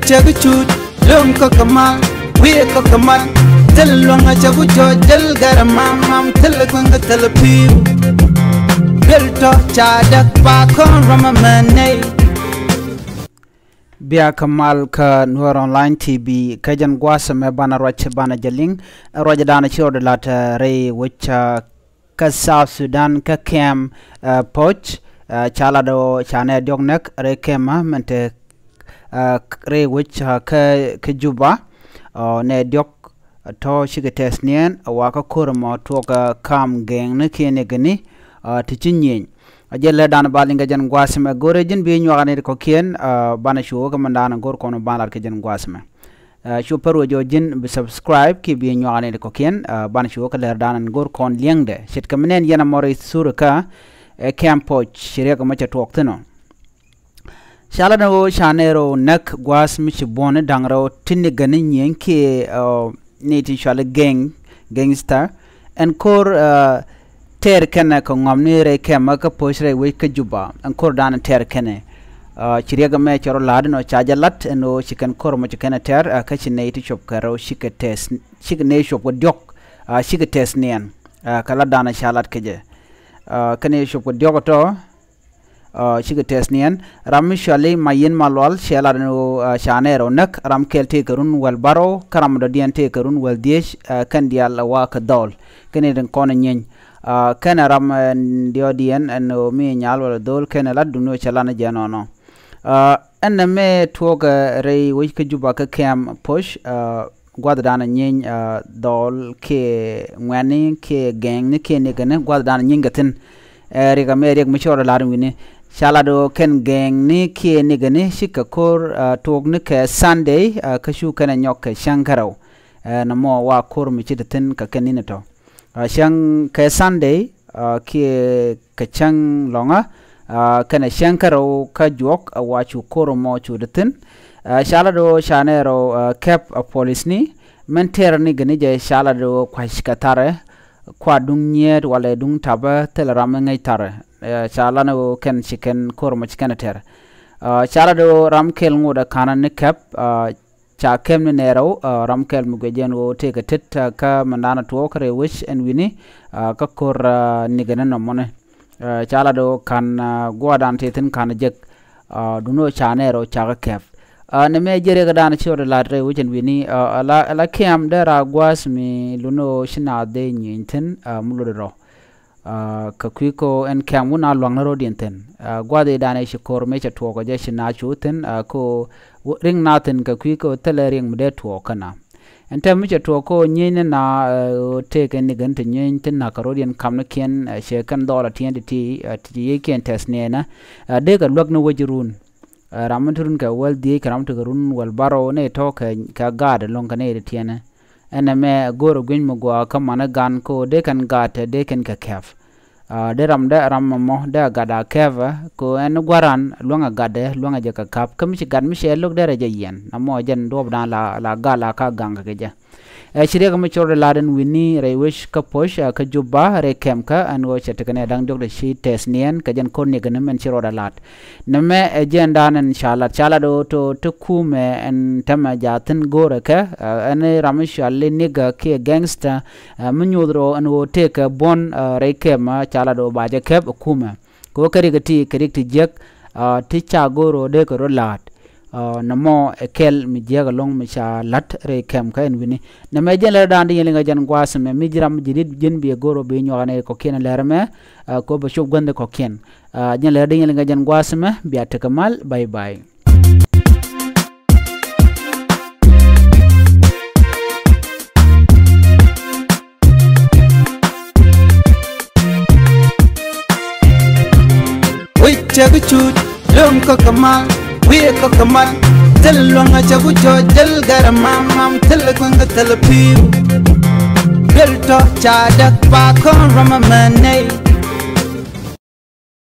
Chaguchut, Lum Kokamal, we Kokamal, Tell Longa Chagucho, Del Garamam, Telegunga Telepu, Belto, Chadak, Pakon, Ramamane. Bia Kamal ka Nuar Online TV, Kajan Guasame Bana Roche Bana Jaling, Rajadana Chord Lata Ray, which ka South Sudan ka Cam Poch, Chalado Chane Dognek, Rekema, Mente. Re which ka Juba ne diok to shigates nien waka kurama toka kam gang ne kene gani tichinyin ajele dan balinga jan gwasme gorejin bi nyogane ko kien bana show ka mandana gor kono banar ke jan gwasme show pero jojin bi subscribe ki bi nyogane ko kien bana show ka ler danan gor kon liengde shit kamnen yana more surka campo shirega macha tokteno Shalano Shanero Nak Guas Michibone Dangro Tiniganin Yankee Native Shale Gangster and Core Terkene Kongomni Kemaka Poshre Wika Juba and Cordan Terkene Chiriaga Mech or Laden or Chajalat and no chicken Kormachakana Ter Kachi Native Shop Karo Shika Test Shika Shop with Dok Shika Test Nian Kaladana Shalat Kaje Kane Shop with Dogoto Shiga Tesnian, Ramishali, Mayin Malwal, Shalano Shanero Nak, Ramkel Takerun, well Barrow, Karamadian Takerun, well Dish, Kandial Waka Dol, Canadian Conan, Kanaram and Diodian, and me and Yalwa Dol, Canala, do no Chalana Janono. And the May talk Ray Wikajubaka Cam Push, Guadadan Yin Dol, K. Wanning, K. Gang, Niki Nigan, Guadadan Yingatin, Rigameric Michor Larin. Shalado ken gang ni ki nigani shikakor tog nika Sunday kashu kana nyok shankaro namo wa kor michitatin ka kaninato shang ka Sunday ki kachang longa kana shankaro ka jok wachu kor mo chudatin shalado shanero cap police ni menter ni gani je shalado kwashkatare kwa dung nyet wala dung taba telarama ngai tare chalano ken chicken korma chicken ter chalado ramkel ngoda kana ne cap cha kem ne nero ramkel mugejen wo take a tit ka mandana to kare wish and winnie ka kor nigana no mone chalado kan godan tetin kana jek duno chanero cha cap ne me jere ga dan chore latre wujen wini ala kem dara gwas mi luno shina de nyinten mulodoro ka kwiko en kem wona lwangro dinten gwade dane shikor mecha to ko je shina chuten ko ring naten ka kwiko telering mde to kana ente mecha to ko nyine na teke ni gante nyinten na karodian kamna ken shekan dola tnt ti ken tesne na de ga lwagno wajirun Ramanturun ka well di Karamturun well barrow ne talk ka guard long can aid tiana and a me go gwin mugwa come on a gun ko they can guard they can ka calf de ram da rammo da gada keva ko en guaran longa gade longa jaka kap kam ci gad mi she lok dere jayen namo jen dob dan la gala ka ganga ke ja shirega mi chore laden winni re wish ka posh ka jubba re kemka an wo chetkane dang dog de shi tesnien ka jen kon ne gane men chiro da lat name agenda nan inshallah chala do to kume en tama jatin gore ka an ramish alle niga ke gangster munyodro an wo take bon re kema chala do baje kep kume ko kari gati correct jek ti cha goro de ko lat namo ekel mi jega long mi cha lat re kem ka en wini na me jele dan di linga jan gwasme mi jiram jidit jin bi goro be nyone ko ken lerme ko ba shob gande ko ken jen le di linga jan gwasme bi atakamal bye bye Chaguchut, Lum Kokamal, we Kokamal, Tell Longa Chagucho, Del Garamam, Telegunga Telepu, Belto, Chadak, Pakon, Ramamane.